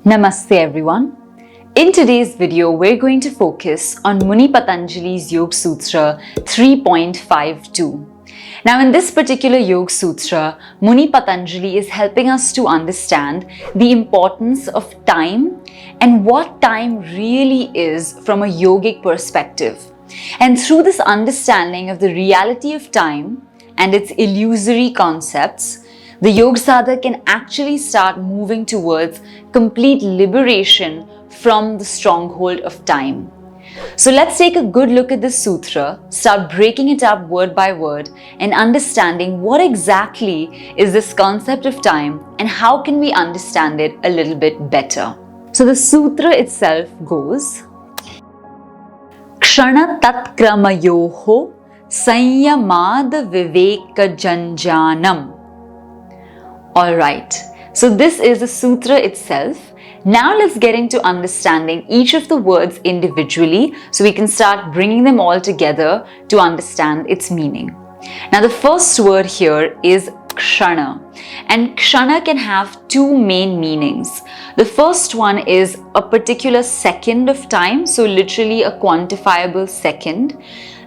Namaste everyone. In today's video, we're going to focus on Muni Patanjali's Yoga Sutra 3.52. Now in this particular Yoga Sutra, Muni Patanjali is helping us to understand the importance of time and what time really is from a yogic perspective. And through this understanding of the reality of time and its illusory concepts, the yoga sadhak can actually start moving towards complete liberation from the stronghold of time. So let's take a good look at this sutra, start breaking it up word by word and understanding what exactly is this concept of time and how can we understand it a little bit better. So the sutra itself goes Kshana tatkramayoho sanyamad viveka janjanam. Alright, so this is the sutra itself. Now let's get into understanding each of the words individually so we can start bringing them all together to understand its meaning. Now the first word here is kshana, and kshana can have two main meanings. The first one is a particular second of time, so literally a quantifiable second.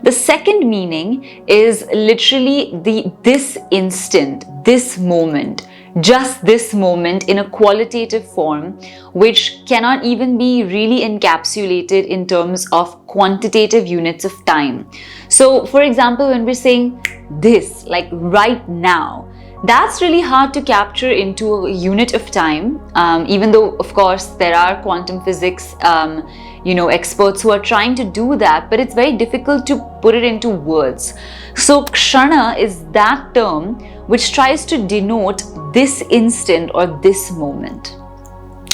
The second meaning is literally this instant, this moment, just this moment in a qualitative form, which cannot even be really encapsulated in terms of quantitative units of time. So for example, when we're saying this, like right now, that's really hard to capture into a unit of time, even though of course there are quantum physics experts who are trying to do that, but it's very difficult to put it into words. So kshana is that term which tries to denote this instant or this moment.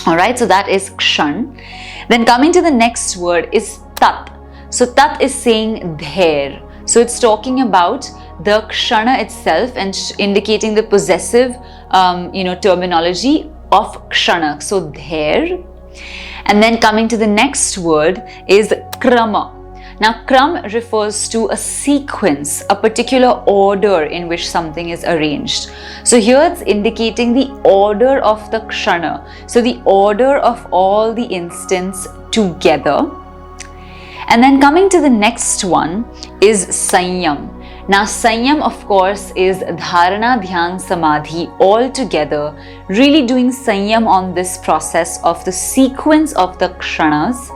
Alright, so that is kshan. Then coming to the next word is tat. So tat is saying there. So it's talking about the kshana itself and indicating the possessive terminology of kshana. So there. And then coming to the next word is krama. Now kram refers to a sequence, a particular order in which something is arranged. So here it's indicating the order of the kshana. So the order of all the instants together. And then coming to the next one is sanyam. Now sanyam of course is dharana, dhyan, samadhi all together, really doing sanyam on this process of the sequence of the kshanas.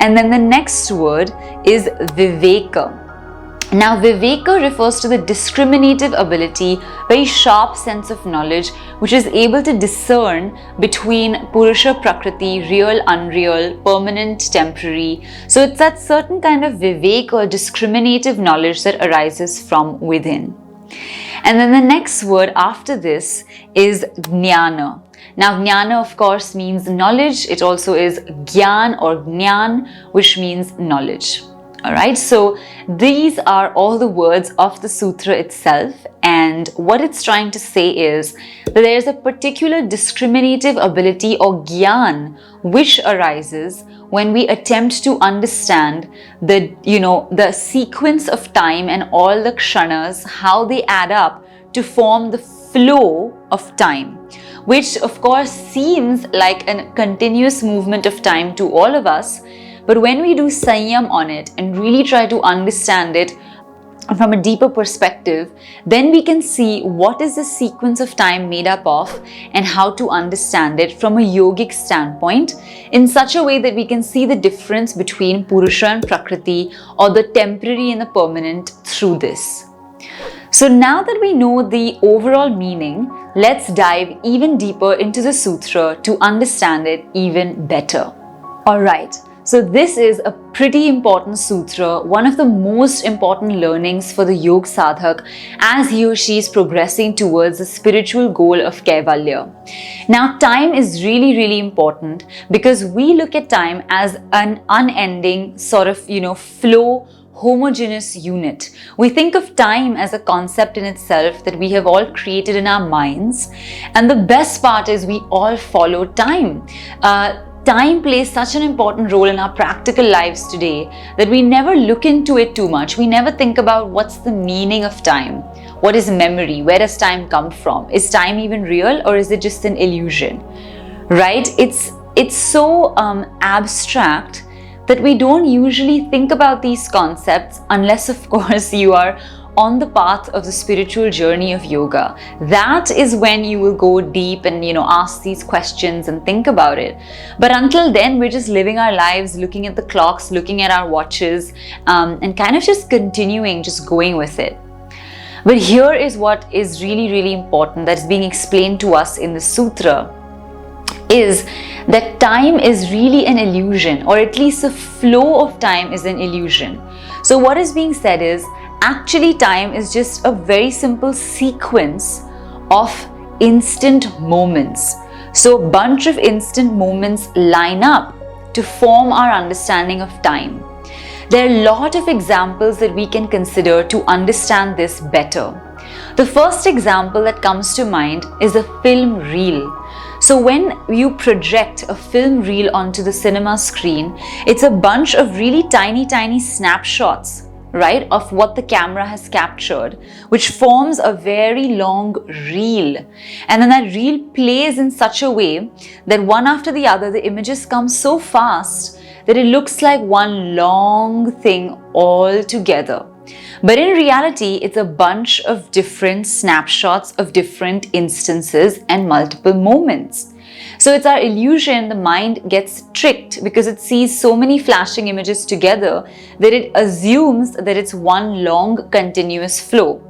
And then the next word is viveka. Now viveka refers to the discriminative ability, very sharp sense of knowledge, which is able to discern between Purusha, Prakriti, real, unreal, permanent, temporary. So it's that certain kind of vivek or discriminative knowledge that arises from within. And then the next word after this is jnana. Now jnana of course means knowledge. It also is gyan or jnan, which means knowledge. Alright, so these are all the words of the sutra itself, and what it's trying to say is that there's a particular discriminative ability or gyan which arises when we attempt to understand the sequence of time and all the kshanas, how they add up to form the flow of time, which of course seems like a continuous movement of time to all of us. But when we do sanyam on it and really try to understand it from a deeper perspective, then we can see what is the sequence of time made up of and how to understand it from a yogic standpoint in such a way that we can see the difference between Purusha and Prakriti, or the temporary and the permanent, through this. So now that we know the overall meaning, let's dive even deeper into the sutra to understand it even better. Alright. So this is a pretty important sutra, one of the most important learnings for the yoga sadhak as he or she is progressing towards the spiritual goal of Kaivalya. Now time is really important because we look at time as an unending sort of flow, homogeneous unit. We think of time as a concept in itself that we have all created in our minds, and the best part is we all follow time. Time plays such an important role in our practical lives today that we never look into it too much. We never think about what's the meaning of time. What is memory? Where does time come from? Is time even real, or is it just an illusion? right? It's so abstract that we don't usually think about these concepts unless, of course, you are on the path of the spiritual journey of yoga. That is when you will go deep and, ask these questions and think about it. But until then, we're just living our lives, looking at the clocks, looking at our watches, and kind of just continuing, just going with it. But here is what is really, really important that's being explained to us in the sutra, is that time is really an illusion, or at least the flow of time is an illusion. So what is being said is, actually time is just a very simple sequence of instant moments. So a bunch of instant moments line up to form our understanding of time. There are a lot of examples that we can consider to understand this better. The first example that comes to mind is a film reel. So when you project a film reel onto the cinema screen, it's a bunch of really tiny snapshots, right, of what the camera has captured, which forms a very long reel. And then that reel plays in such a way that one after the other, the images come so fast that it looks like one long thing all together. But in reality, it's a bunch of different snapshots of different instances and multiple moments. So it's our illusion, the mind gets tricked because it sees so many flashing images together that it assumes that it's one long continuous flow.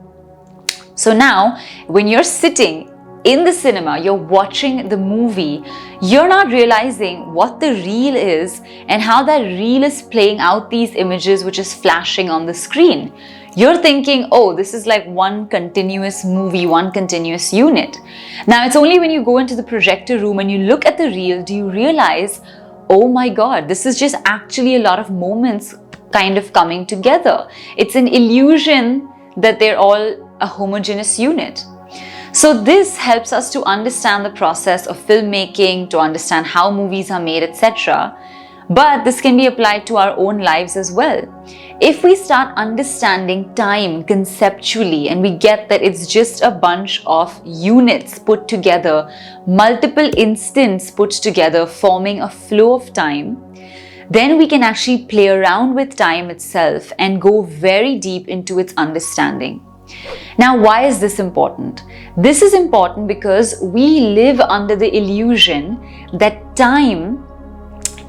So now, when you're sitting in the cinema, you're watching the movie, you're not realizing what the reel is and how that reel is playing out these images which is flashing on the screen. You're thinking, oh, this is like one continuous movie, one continuous unit. Now, it's only when you go into the projector room and you look at the reel, do you realize, oh my God, this is just actually a lot of moments kind of coming together. It's an illusion that they're all a homogeneous unit. So this helps us to understand the process of filmmaking, to understand how movies are made, etc. But this can be applied to our own lives as well. If we start understanding time conceptually and we get that it's just a bunch of units put together, multiple instants put together forming a flow of time, then we can actually play around with time itself and go very deep into its understanding. Now, why is this important? This is important because we live under the illusion that time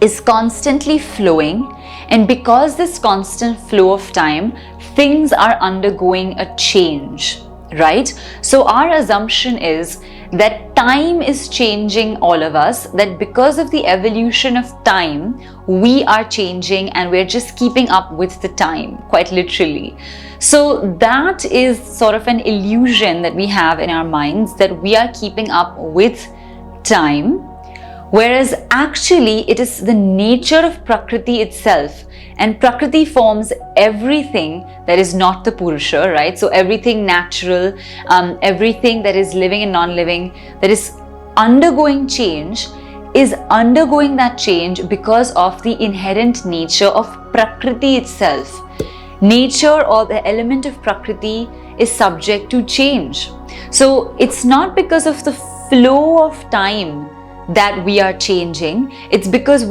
is constantly flowing, and because this constant flow of time, things are undergoing a change, right? So our assumption is that time is changing all of us, that because of the evolution of time, we are changing and we're just keeping up with the time, quite literally. So that is sort of an illusion that we have in our minds, that we are keeping up with time, whereas actually it is the nature of Prakriti itself, and Prakriti forms everything that is not the Purusha, right? So everything natural, everything that is living and non-living, that is undergoing change, is undergoing that change because of the inherent nature of Prakriti itself. Nature, or the element of Prakriti, is subject to change. So it's not because of the flow of time that we are changing, it's because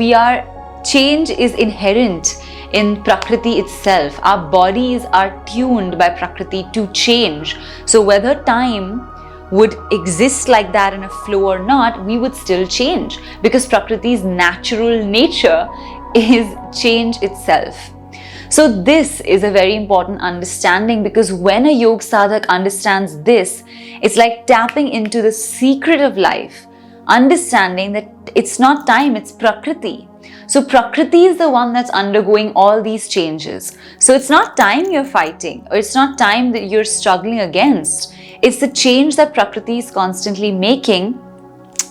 change is inherent in Prakriti itself. Our bodies are tuned by Prakriti to change. So whether time would exist like that in a flow or not, we would still change, because Prakriti's natural nature is change itself. So this is a very important understanding, because when a yoga sadhak understands this, it's like tapping into the secret of life, understanding that it's not time, it's Prakriti. So Prakriti is the one that's undergoing all these changes. So it's not time you're fighting, or it's not time that you're struggling against. It's the change that Prakriti is constantly making,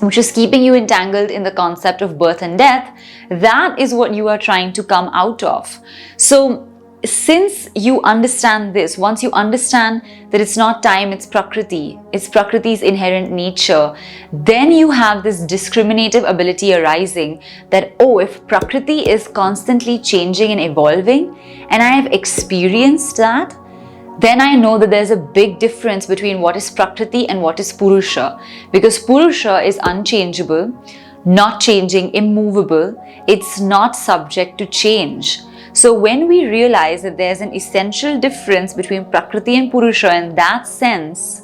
which is keeping you entangled in the concept of birth and death. That is what you are trying to come out of. So since you understand this, once you understand that it's not time, it's Prakriti's inherent nature, then you have this discriminative ability arising that, oh, if Prakriti is constantly changing and evolving, and I have experienced that, then I know that there's a big difference between what is Prakriti and what is Purusha. Because Purusha is unchangeable, not changing, immovable. It's not subject to change. So when we realize that there's an essential difference between Prakriti and Purusha in that sense,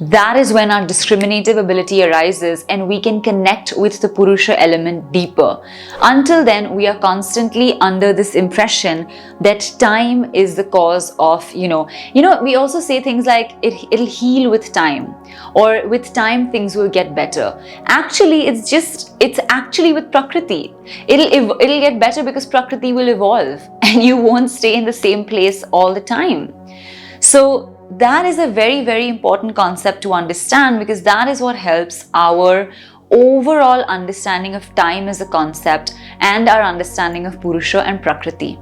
that is when our discriminative ability arises and we can connect with the Purusha element deeper. Until then, we are constantly under this impression that time is the cause of, we also say things like it'll heal with time, or with time things will get better. Actually, it's actually with Prakriti. It'll get better because Prakriti will evolve and you won't stay in the same place all the time. So that is a very, very important concept to understand, because that is what helps our overall understanding of time as a concept and our understanding of Purusha and Prakriti.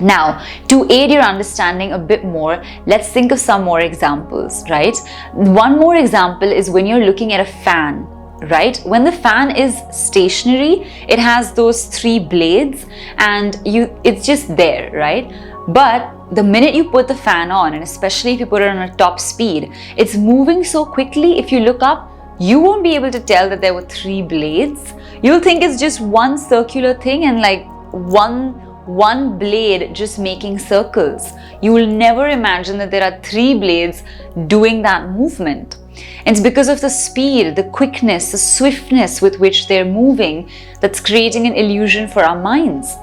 Now, to aid your understanding a bit more, let's think of some more examples, right? One more example is when you're looking at a fan, right? When the fan is stationary, it has those 3 blades and it's just there, right? But the minute you put the fan on, and especially if you put it on a top speed, it's moving so quickly. If you look up, you won't be able to tell that there were 3 blades. You'll think it's just one circular thing and like one blade just making circles. You will never imagine that there are 3 blades doing that movement. And it's because of the speed, the quickness, the swiftness with which they're moving that's creating an illusion for our minds.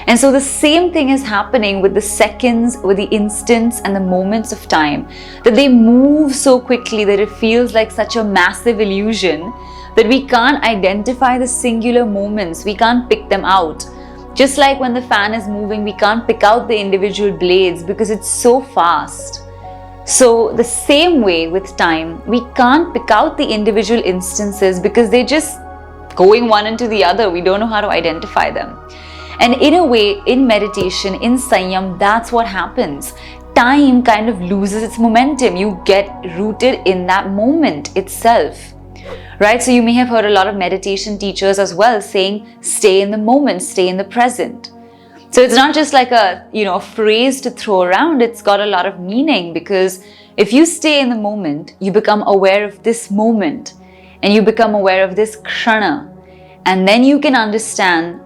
And so the same thing is happening with the seconds, with the instants and the moments of time, that they move so quickly that it feels like such a massive illusion that we can't identify the singular moments, we can't pick them out. Just like when the fan is moving, we can't pick out the individual blades because it's so fast. So the same way with time, we can't pick out the individual instances because they're just going one into the other. We don't know how to identify them. And in a way, in meditation, in Sanyam, that's what happens. Time kind of loses its momentum. You get rooted in that moment itself, right? So you may have heard a lot of meditation teachers as well saying, stay in the moment, stay in the present. So it's not just like a phrase to throw around. It's got a lot of meaning, because if you stay in the moment, you become aware of this moment and you become aware of this kshana, and then you can understand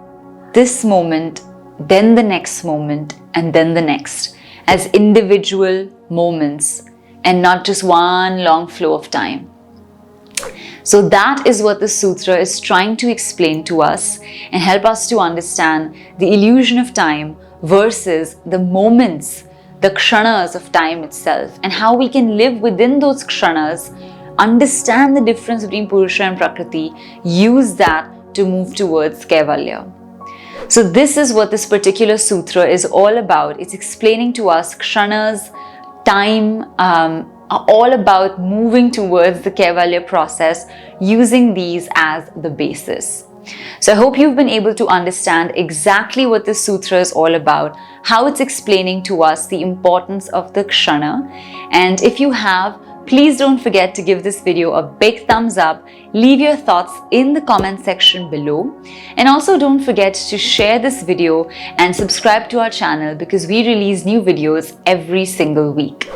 this moment, then the next moment, and then the next, as individual moments and not just one long flow of time. So that is what the sutra is trying to explain to us and help us to understand the illusion of time versus the moments, the kshanas of time itself, and how we can live within those kshanas, understand the difference between Purusha and Prakriti, use that to move towards Kaivalya. So this is what this particular sutra is all about. It's explaining to us kshanas, time, are all about moving towards the Kaivalya process, using these as the basis. So I hope you've been able to understand exactly what this sutra is all about, how it's explaining to us the importance of the kshana. And if you have, please don't forget to give this video a big thumbs up, leave your thoughts in the comment section below, and also don't forget to share this video and subscribe to our channel, because we release new videos every single week.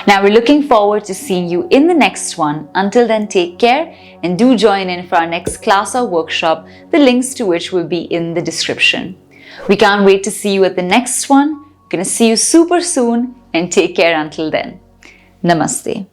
Now we're looking forward to seeing you in the next one. Until then, take care and do join in for our next class or workshop, the links to which will be in the description. We can't wait to see you at the next one. We're gonna see you super soon, and take care until then. Namaste.